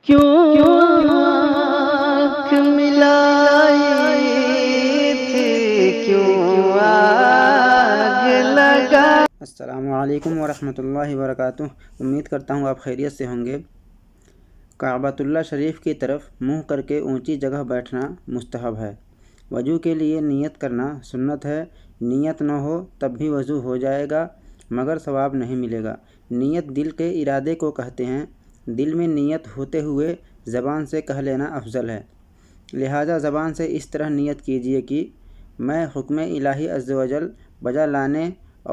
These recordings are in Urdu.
کیوں آنکھ ملائی تھی، کیوں آگ لگا۔ السلام علیکم ورحمۃ اللہ وبرکاتہ۔ امید کرتا ہوں آپ خیریت سے ہوں گے۔ کعبۃ اللہ شریف کی طرف منہ کر کے اونچی جگہ بیٹھنا مستحب ہے۔ وضو کے لیے نیت کرنا سنت ہے۔ نیت نہ ہو تب بھی وضو ہو جائے گا مگر ثواب نہیں ملے گا۔ نیت دل کے ارادے کو کہتے ہیں۔ دل میں نیت ہوتے ہوئے زبان سے کہہ لینا افضل ہے۔ لہٰذا زبان سے اس طرح نیت کیجیے کہ میں حکم الہی عز و جل بجا لانے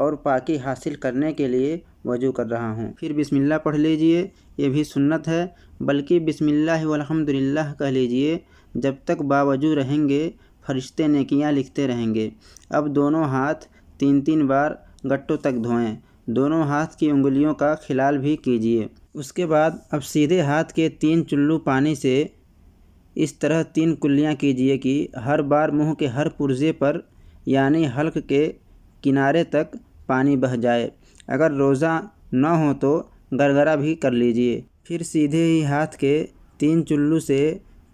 اور پاکی حاصل کرنے کے لیے وضو کر رہا ہوں۔ پھر بسم اللہ پڑھ لیجئے، یہ بھی سنت ہے، بلکہ بسم اللہ والحمدللہ کہہ لیجئے۔ جب تک باوضو رہیں گے فرشتے نیکیاں لکھتے رہیں گے۔ اب دونوں ہاتھ 3 بار گٹوں تک دھوئیں۔ دونوں ہاتھ کی انگلیوں کا خلال بھی کیجئے۔ اس کے بعد اب سیدھے ہاتھ کے 3 چلو پانی سے اس طرح 3 کلیاں کیجئے کہ ہر بار منہ کے ہر پرزے پر یعنی حلق کے کنارے تک پانی بہہ جائے۔ اگر روزہ نہ ہو تو گرگرہ بھی کر لیجئے۔ پھر سیدھے ہی ہاتھ کے 3 چلو سے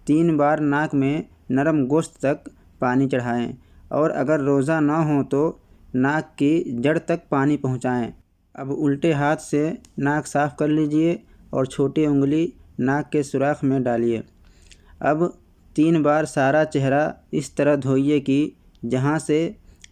3 بار ناک میں نرم گوشت تک پانی چڑھائیں، اور اگر روزہ نہ ہو تو ناک کی جڑ تک پانی پہنچائیں۔ اب الٹے ہاتھ سے ناک صاف کر لیجئے اور چھوٹی انگلی ناک کے سوراخ میں ڈالیے۔ اب 3 بار سارا چہرہ اس طرح دھوئیے کہ جہاں سے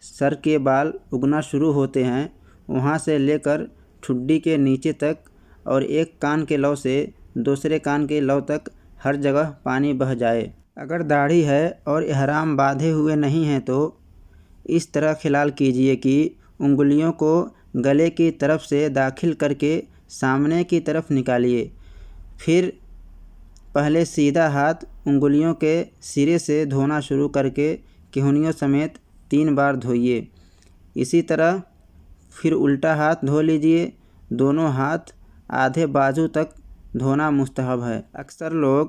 سر کے بال اگنا شروع ہوتے ہیں وہاں سے لے کر ٹھڈی کے نیچے تک، اور ایک کان کے لو سے دوسرے کان کے لو تک ہر جگہ پانی بہہ جائے۔ اگر داڑھی ہے اور احرام باندھے ہوئے نہیں ہیں تو اس طرح خلال کیجئے کہ انگلیوں کو گلے کی طرف سے داخل کر کے سامنے کی طرف نکالیے۔ پھر پہلے سیدھا ہاتھ انگلیوں کے سرے سے دھونا شروع کر کے کہنیوں سمیت 3 بار دھوئیے۔ اسی طرح پھر الٹا ہاتھ دھو لیجئے۔ دونوں ہاتھ آدھے بازو تک دھونا مستحب ہے۔ اکثر لوگ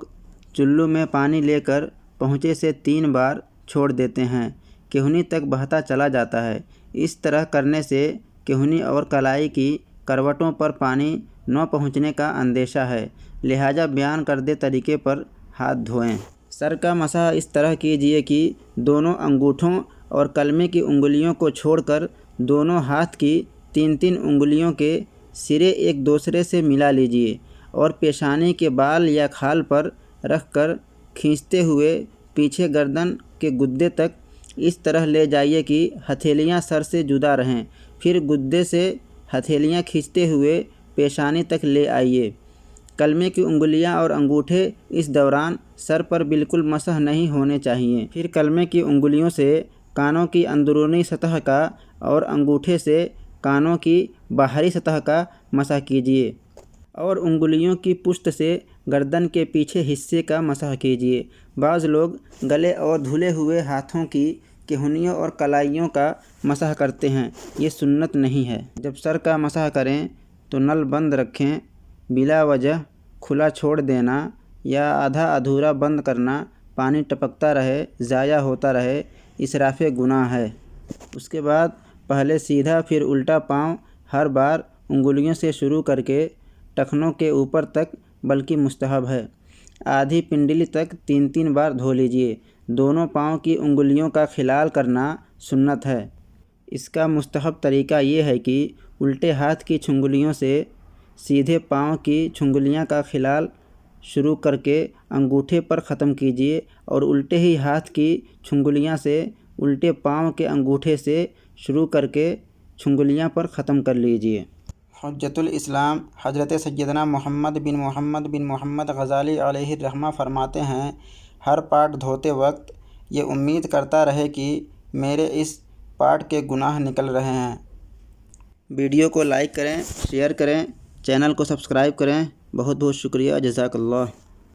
چلو میں پانی لے کر پہنچے سے 3 بار چھوڑ دیتے ہیں، کہنی تک بہتا چلا جاتا ہے۔ اس طرح کرنے سے کہنی اور کلائی کی کروٹوں پر پانی نہ پہنچنے کا اندیشہ ہے، لہٰذا بیان کردہ طریقے پر ہاتھ دھوئیں۔ سر کا مسح اس طرح کیجئے کہ دونوں انگوٹھوں اور کلمے کی انگلیوں کو چھوڑ کر دونوں ہاتھ کی 3 انگلیوں کے سرے ایک دوسرے سے ملا لیجئے، اور پیشانی کے بال یا کھال پر رکھ کر کھینچتے ہوئے پیچھے گردن کے گدے تک اس طرح لے جائیے کہ ہتھیلیاں سر سے جدا رہیں۔ پھر گدے سے ہتھیلیاں کھینچتے ہوئے پیشانی تک لے آئیے۔ کلمے کی انگلیاں اور انگوٹھے اس دوران سر پر بالکل مسح نہیں ہونے چاہیے۔ پھر کلمے کی انگلیوں سے کانوں کی اندرونی سطح کا اور انگوٹھے سے کانوں کی باہری سطح کا مسح کیجئے، اور انگلیوں کی پشت سے گردن کے پیچھے حصے کا مسح کیجئے۔ بعض لوگ گلے اور دھلے ہوئے ہاتھوں کی کہنیوں اور کلائیوں کا مسح کرتے ہیں، یہ سنت نہیں ہے۔ جب سر کا مسح کریں تو نل بند رکھیں۔ بلا وجہ کھلا چھوڑ دینا یا آدھا ادھورا بند کرنا، پانی ٹپکتا رہے، ضائع ہوتا رہے، اسراف گناہ ہے۔ اس کے بعد پہلے سیدھا پھر الٹا پاؤں ہر بار انگلیوں سے شروع کر کے ٹخنوں کے اوپر تک، بلکہ مستحب ہے آدھی پنڈلی تک 3 بار دھو لیجئے۔ دونوں پاؤں کی انگلیوں کا خلال کرنا سنت ہے۔ اس کا مستحب طریقہ یہ ہے کہ الٹے ہاتھ کی چھنگلیوں سے سیدھے پاؤں کی چھنگلیاں کا خلال شروع کر کے انگوٹھے پر ختم کیجئے، اور الٹے ہی ہاتھ کی چھنگلیاں سے الٹے پاؤں کے انگوٹھے سے شروع کر کے چھنگلیاں پر ختم کر لیجئے۔ حجۃ الاسلام حضرت سیدنا محمد بن محمد غزالی علیہ الرحمہ فرماتے ہیں، ہر پارٹ دھوتے وقت یہ امید کرتا رہے کہ میرے اس پارٹ کے گناہ نکل رہے ہیں۔ ویڈیو کو لائک کریں، شیئر کریں، چینل کو سبسکرائب کریں۔ بہت بہت شکریہ، جزاک اللہ۔